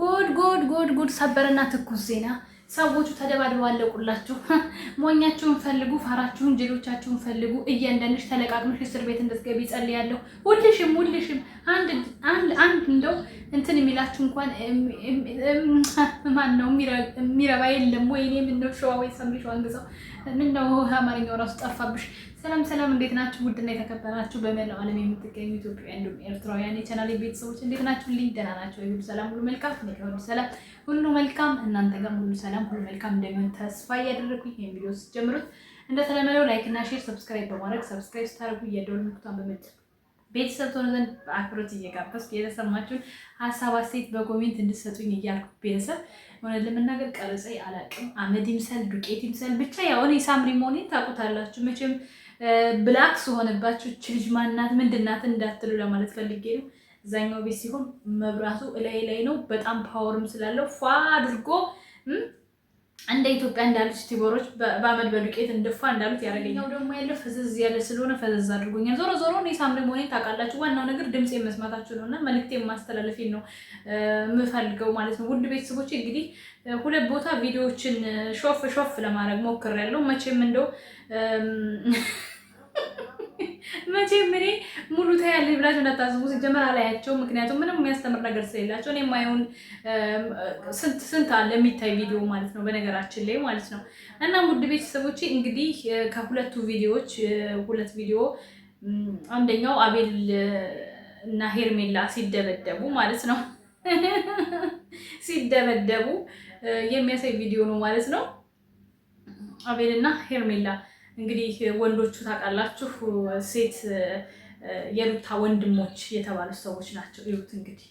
ጉድ ሰበረና ትኩስ ዜና። ሰዎቹ ተደባድበው አለቁላችሁ። ሞኛችሁን ፈልጉ፣ ፋራችሁን፣ ጅሎቻችሁን ፈልጉ። እያንዳንድሽ ተለቃቅመሽ እስር ቤት እንድትገቢ ጸልያለሁ። ሁልሽም አንድ እንደው እንትን የሚላችሁ እንኳን ማን ነው የሚረባ የለም ወይ? እኔ ምን ነው ሸዋ ወይ ሰምሪሽ ዋንግዛው ምን ነው አማርኛው ራሱ ጠፋብሽ። ሰላም እንዴት ናችሁ? ውድና የተከበራችሁ በመላው ዓለም የምትገኙ ኢትዮጵያውያን እንዲሁም ኤርትራውያን የቻናሌ ቤተሰቦች እንዴት ናችሁ? ልኝ ደህና ናችሁ? ሁሉ ሰላም ሁሉ መልካም ሁሉ ሰላም ሁሉ መልካም፣ እናንተ ጋር ሁሉ ሰላም ሁሉ መልካም እንደሚሆን ተስፋ እያደረኩኝ ይሄን ቪዲዮ ስትጀምሩት እንደተለመደው ላይክ እና ሼር ሰብስክራይብ በማድረግ ሰብስክራይብ ስታደርጉ የደወል ምልክቱን በመጫን ቤተሰብ ትሆኑ ዘንድ በአክብሮት እየጋበዝኩ የተሰማችሁን ሀሳብ አስተያየት በኮሜንት እንድትሰጡኝ እያልኩ ቤተሰብ ሆነ ለመናገር ቀረጸ አላውቅም። አመድ ይምሰል ዱቄት ይምሰል ብቻ ያው እኔ ሳምሪ መሆኔን ታውቁታላችሁ መቼም ብላክስ ሆነባችሁ ልጅ ማናት ምንድናት እንዳትሉ ለማለት ፈልጌ ነው። እዛኛው ቤት ሲሆን መብራቱ ላይ ነው። በጣም ፓወርም ስላለው ፏ አድርጎ እንደ ኢትዮጵያ እንዳሉት ቲቦሮች በአመድ በዱቄት እንደፋ እንዳሉት ያደርገኛል። ደግሞ ያለው ፈዘዝ ያለ ስለሆነ ፈዘዝ አድርጎኛል። ዞሮ እኔ ሳምሪ መሆኔን ታውቃላችሁ። ዋናው ነገር ድምጼን መስማታችሁ ነውና መልእክቴን ማስተላለፌን ነው የምፈልገው ማለት ነው። ውድ ቤተሰቦቼ እንግዲህ ሁለት ቦታ ቪዲዮዎችን ሾፍ ለማድረግ ሞክሬያለሁ። መቼም እኔ ሙሉ ታያለሽ ብላችሁ እንዳታስቡ። ሲጀመር አላያቸው፣ ምክንያቱም ምንም የሚያስተምር ነገር ስለሌላቸው። እኔ የማይሆን ስንት አለ የሚታይ ቪዲዮ ማለት ነው በነገራችን ላይ ማለት ነው። እና ውድ ቤተሰቦቼ እንግዲህ ከሁለቱ ቪዲዮዎች ሁለት ቪዲዮ አንደኛው አቤል እና ሄርሜላ ሲደበደቡ ማለት ነው ሲደበደቡ የሚያሳይ ቪዲዮ ነው ማለት ነው። አቤል እና ሄርሜላ እንግዲህ ወንዶቹ ታውቃላችሁ፣ ሴት የሩታ ወንድሞች የተባሉ ሰዎች ናቸው። ይሉት እንግዲህ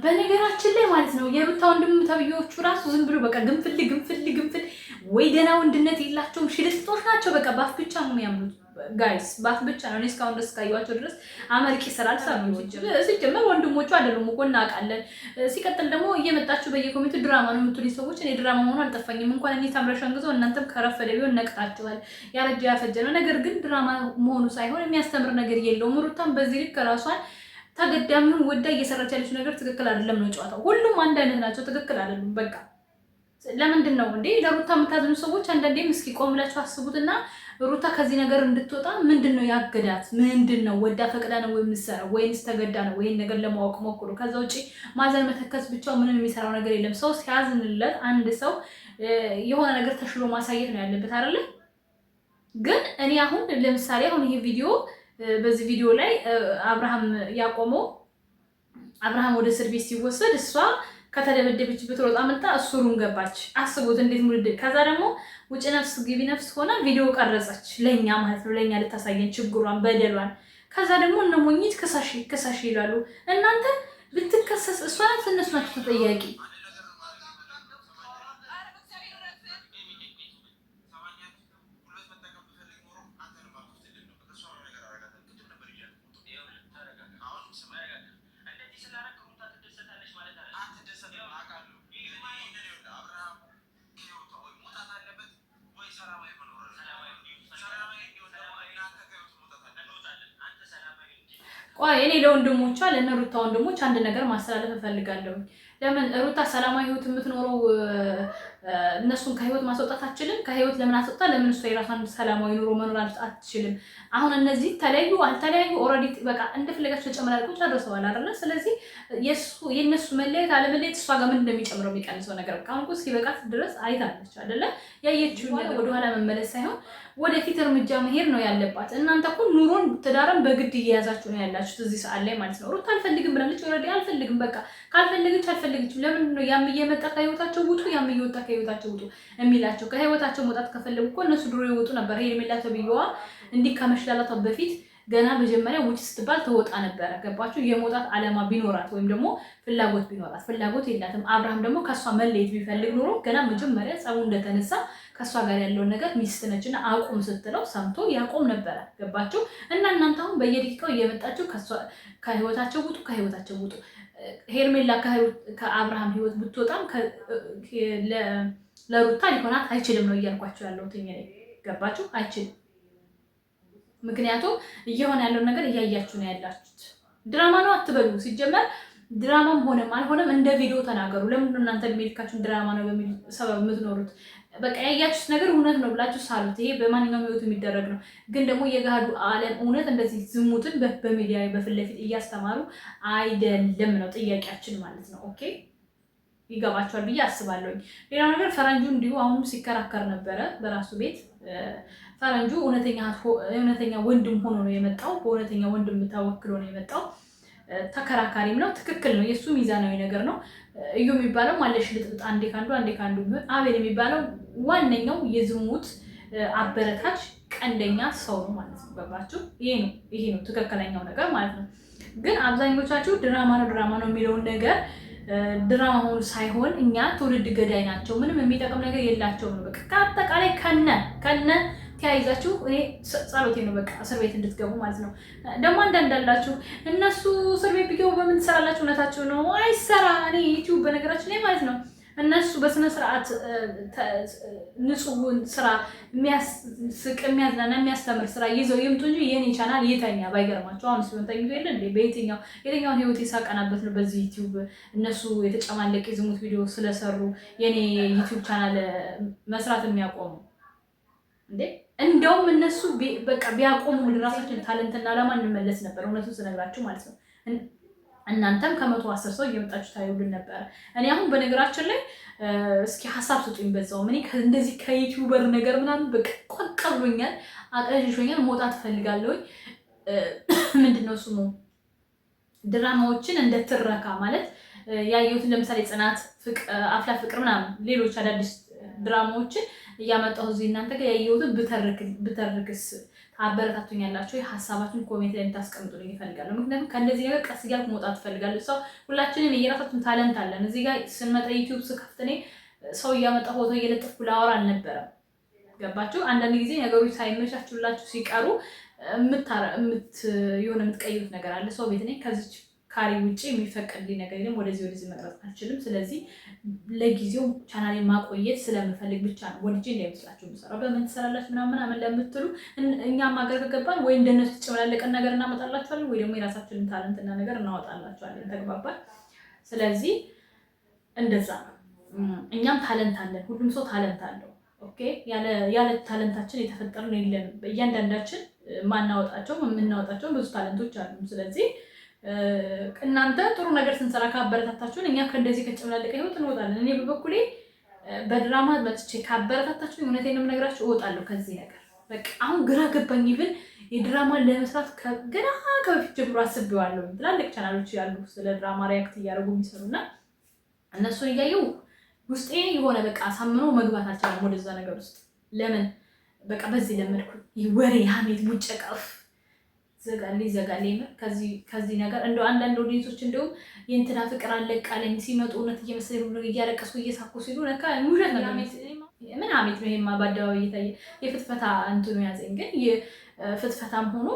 በነገራችን ላይ ማለት ነው የሩታ ወንድም ተብዮቹ ራሱ ዝም ብሎ በቃ ግንፍል ወይ ደህና ወንድነት የላቸውም። ሽልጥጦች ናቸው። በቃ ባፍ ብቻ ነው የሚያምኑት ጋይስ፣ ባፍ ብቻ ነው። እኔ እስካሁን ድረስ ካየኋቸው ድረስ አመርቂ ስራ አልሰሩም። ሲጀመር ወንድሞቹ አይደሉም እኮ እናውቃለን። ሲቀጥል ደግሞ እየመጣችሁ በየኮሜንቱ ድራማ ነው የምትሉኝ ሰዎች እኔ ድራማ መሆኑ አልጠፋኝም። እንኳን እኔ ታምረሻን ግዘው እናንተም ከረፈደ ቢሆን ነቅታችኋል። ያረጀ ያፈጀ ነው። ነገር ግን ድራማ መሆኑ ሳይሆን የሚያስተምር ነገር የለውም። ሩታም በዚህ ልክ ራሷን ተገዳሚውን ወዳ እየሰራች ያለችው ነገር ትክክል አይደለም ነው ጨዋታው። ሁሉም አንድ አይነት ናቸው፣ ትክክል አይደሉም። በቃ ለምንድን ነው እንዴ ለሩታ የምታዝኑ ሰዎች? አንዳንዴም እስኪ ቆም ብላችሁ አስቡትና ሩታ ከዚህ ነገር እንድትወጣ ምንድን ነው ያገዳት? ምንድን ነው ወዳ ፈቅዳ ነው የምትሰራው ወይንስ ተገዳ ነው? ይሄን ነገር ለማወቅ ሞክሩ። ከዛ ውጪ ማዘን መተከስ ብቻው ምንም የሚሰራው ነገር የለም። ሰው ሲያዝንለት አንድ ሰው የሆነ ነገር ተሽሎ ማሳየት ነው ያለበት አይደለ? ግን እኔ አሁን ለምሳሌ አሁን ይሄ ቪዲዮ በዚህ ቪዲዮ ላይ አብርሃም ወደ እስር ቤት ሲወሰድ እሷ ከተደበደበችበት ሮጣ መጣ እሱሩን ገባች። አስቡት እንዴት ሙልድ። ከዛ ደግሞ ውጭ ነፍስ ግቢ ነፍስ ሆና ቪዲዮ ቀረጸች ለኛ ማለት ነው፣ ለኛ ልታሳየን ችግሯን በደሏን። ከዛ ደግሞ እነ ሞኝት ክሳሽ ይላሉ። እናንተ ብትከሰስ እሷ ናት እነሱ ናቸው ተጠያቂ። ቆይ እኔ ለወንድሞቿ ለነሩታ ወንድሞች አንድ ነገር ማስተላለፍ እፈልጋለሁ። ለምን ሩታ ሰላማዊ ህይወት የምትኖረው እነሱን ከህይወት ማስወጣት አትችልም? ከህይወት ለምን አስወጣ? ለምን እሷ የራሷን ሰላማዊ ኑሮ መኖር አትችልም? አሁን እነዚህ ተለያዩ አልተለያዩ ኦልሬዲ በቃ እንደፈለጋቸው ተጨመራለቁ ጨርሰዋል አይደለ? ስለዚህ የነሱ መለየት አለመለየት እሷ ጋር ምን እንደሚጨምረው የሚቀንሰው ነገር በቃ አሁን እስኪ በቃት ድረስ አይታለች አይደለ? ያየችውን ነገር ወደ ኋላ መመለስ ሳይሆን ወደፊት እርምጃ መሄድ ነው ያለባት። እናንተ እኮ ኑሮን ትዳርን በግድ እየያዛችሁ ነው ያላችሁት እዚህ ሰዓት ላይ ማለት ነው። ሩታ አልፈልግም ብላለች ኦልሬዲ አልፈልግም በቃ ካልፈለገች አልፈለገችም። ለምን ነው ያም እየመጣ ከህይወታቸው ውጡ ያም እየወጣ ከህይወታቸው ውጡ የሚላቸው? ከህይወታቸው መውጣት ከፈለጉ እኮ እነሱ ድሮ ይወጡ ነበር። ሄርሜላ ተብዬዋ እንዲህ ከመሽላላቷ በፊት ገና መጀመሪያ ውጭ ስትባል ተወጣ ነበረ። ገባችሁ? የመውጣት አላማ ቢኖራት ወይም ደግሞ ፍላጎት ቢኖራት፣ ፍላጎት የላትም። አብርሃም ደግሞ ከሷ መለየት ቢፈልግ ኖሮ ገና መጀመሪያ ጸቡ እንደተነሳ ከሷ ጋር ያለውን ነገር ሚስት ነችና አቁም ስትለው ሰምቶ ያቆም ነበረ። ገባችሁ? እና እናንተ አሁን በየደቂቃው እየመጣችሁ ከህይወታቸው ውጡ፣ ከህይወታቸው ውጡ። ሄርሜላ ከአብርሃም ህይወት ብትወጣም ለሩታ ሊሆናት አይችልም ነው እያልኳቸው ያለሁት። ገባችሁ? አይችልም። ምክንያቱም እየሆነ ያለውን ነገር እያያችሁ ነው ያላችሁት። ድራማ ነው አትበሉ። ሲጀመር ድራማም ሆነም አልሆነም እንደ ቪዲዮ ተናገሩ። ለምንድነው እናንተ የሚልካችሁን ድራማ ነው በሚል ሰበብ የምትኖሩት? በቃ ያያችሁት ነገር እውነት ነው ብላችሁ ሳሉት። ይሄ በማንኛውም ህይወት የሚደረግ ነው። ግን ደግሞ የገሃዱ ዓለም እውነት እንደዚህ ዝሙትን በሚዲያ በፊት ለፊት እያስተማሩ አይደለም ነው ጥያቄያችን ማለት ነው። ኦኬ ይገባቸዋል ብዬ አስባለሁኝ። ሌላው ነገር ፈረንጁ እንዲሁ አሁንም ሲከራከር ነበረ በራሱ ቤት። ፈረንጁ እውነተኛ ወንድም ሆኖ ነው የመጣው። በእውነተኛ ወንድም ተወክሎ ነው የመጣው። ተከራካሪም ነው። ትክክል ነው። የእሱ ሚዛናዊ ነገር ነው። እዩ የሚባለው ማለሽ ልጥጥ አንዴ ካንዱ ቢሆን፣ አቤል የሚባለው ዋነኛው የዝሙት አበረታች ቀንደኛ ሰው ነው ማለት ነው። ገባችሁ? ይሄ ነው ትክክለኛው ነገር ማለት ነው። ግን አብዛኞቻችሁ ድራማ ነው የሚለውን ነገር ድራማ ሆኖ ሳይሆን እኛ ትውልድ ገዳይ ናቸው፣ ምንም የሚጠቅም ነገር የላቸውም ነው። በቃ ከአጠቃላይ ከነ ተያይዛችሁ እኔ ጸሎቴ ነው በቃ እስር ቤት እንድትገቡ ማለት ነው። ደግሞ አንዳንዳላችሁ እነሱ እስር ቤት ቢገቡ በምን ትሰራላችሁ? እውነታችሁ ነው፣ አይሰራ። እኔ ዩቲዩብ በነገራችን ላይ ማለት ነው እነሱ በስነ ስርዓት ንጹህ ስራ የሚያስቅ የሚያዝናና የሚያስተምር ስራ ይዘው ይምጡ እንጂ የኔ ቻናል ይተኛ። ባይገርማቸው አሁን ሲሆን ተኝቶ የለ እንዴ? የትኛውን ህይወት የሳቀናበት ነው በዚህ ዩቲዩብ። እነሱ የተጨማለቀ የዝሙት ቪዲዮ ስለሰሩ የኔ ዩቲዩብ ቻናል መስራት የሚያቆሙ እንዴ? እንደውም እነሱ በቃ ቢያቆሙ ራሳችን ታለንትና ዓላማ እንመለስ ነበር። እውነቱን ስነግራችሁ ማለት ነው። እናንተም ከ110 ሰው እየመጣችሁ ታዩልን ነበረ። እኔ አሁን በነገራችን ላይ እስኪ ሀሳብ ስጡኝ በዛው። እኔ እንደዚህ ከዩቲዩበር ነገር ምናምን በቃ ቆቅ ብሎኛል፣ አቅለሽሾኛል፣ መውጣት እፈልጋለሁኝ። ምንድነው ስሙ ድራማዎችን እንደ ትረካ ማለት ያየሁትን ለምሳሌ ጽናት፣ አፍላ ፍቅር ምናምን ሌሎች አዳዲስ ድራማዎችን እያመጣሁ እዚህ እናንተ ጋር ያየሁትን ብተርክስ ታበረታቱኛላችሁ? ሀሳባችሁን ኮሜንት ላይ እንድታስቀምጡልኝ እፈልጋለሁ። ምክንያቱም ከእንደዚህ ነገር ቀስ እያልኩ መውጣት እፈልጋለሁ። ሰው ሁላችንም የራሳችን ታለንት አለን። እዚህ ጋር ስንመጣ ዩቲዩብ ስከፍት እኔ ሰው እያመጣ ፎቶ እየለጠፍኩ ላወራ አልነበረም። ገባችሁ? አንዳንድ ጊዜ ነገሮች ሳይመቻችሁላችሁ ሲቀሩ የሆነ የምትቀይሩት ነገር አለ። ሰው ቤት ነኝ ከዚች ካሪ ውጭ የሚፈቀድልኝ ነገር የለም። ወደዚህ መቅረጽ አልችልም። ስለዚህ ለጊዜው ቻናሌ ማቆየት ስለምፈልግ ብቻ ነው። ወልጄ እንዳይመስላችሁ የምሰራው በምን ትሰራላችሁ ምናምን ለምትሉ እኛም ሀገር ከገባን ወይ እንደነሱ ተጨመላለቀን ነገር እናመጣላችኋለን ወይ ደግሞ የራሳችንን ታለንትና ነገር እናወጣላችኋለን። ተግባባል? ስለዚህ እንደዛ ነው። እኛም ታለንት አለን። ሁሉም ሰው ታለንት አለው። ኦኬ። ያለ ታለንታችን የተፈጠርን የለንም። እያንዳንዳችን የምናወጣቸው ብዙ ታለንቶች አሉ። ስለዚህ እናንተ ጥሩ ነገር ስንሰራ ካበረታታችሁን እኛ ከእንደዚህ ከጨመላለቀ ህይወት እንወጣለን። እኔ በበኩሌ በድራማ መጥቼ ካበረታታችሁን እውነቴን ነው የምነግራችሁ እወጣለሁ ከዚህ ነገር። በቃ አሁን ግራ ገባኝ። ይብን የድራማን ለመስራት ገና ከበፊት ጀምሮ አስቤዋለሁ። ትላልቅ ቻናሎች ያሉ ስለ ድራማ ሪያክት እያደረጉ የሚሰሩና እነሱን እያየው ውስጤ የሆነ በቃ አሳምኖ መግባት አልቻለም ወደዛ ነገር ውስጥ። ለምን በቃ በዚህ ለመድኩ ወሬ ሀሜት ሙጨቀፍ ዘጋሌ ከዚህ ነገር እንደው አንዳንድ ኦዲየንሶች እንደው የእንትና ፍቅር አለቃለኝ ሲመጡ እውነት እየመሰለኝ ነው እያለቀሱ እየሳኩ ሲሉ ነካ ውሸት ነው። ምን ሀሜት ነው ይሄማ? በአደባባይ እየታየ የፍትፈታ እንትኑ ያዘኝ። ግን የፍትፈታም ሆኖ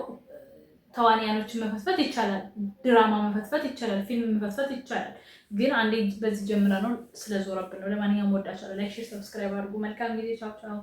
ተዋንያኖችን መፈትፈት ይቻላል፣ ድራማ መፈትፈት ይቻላል፣ ፊልም መፈትፈት ይቻላል። ግን አንዴ በዚህ ጀምራ ነው ስለዞረብን ነው። ለማንኛውም ወዳችኋለሁ። ላይክ፣ ሼር፣ ሰብስክራይብ አድርጉ። መልካም ጊዜ። ቻው ቻው።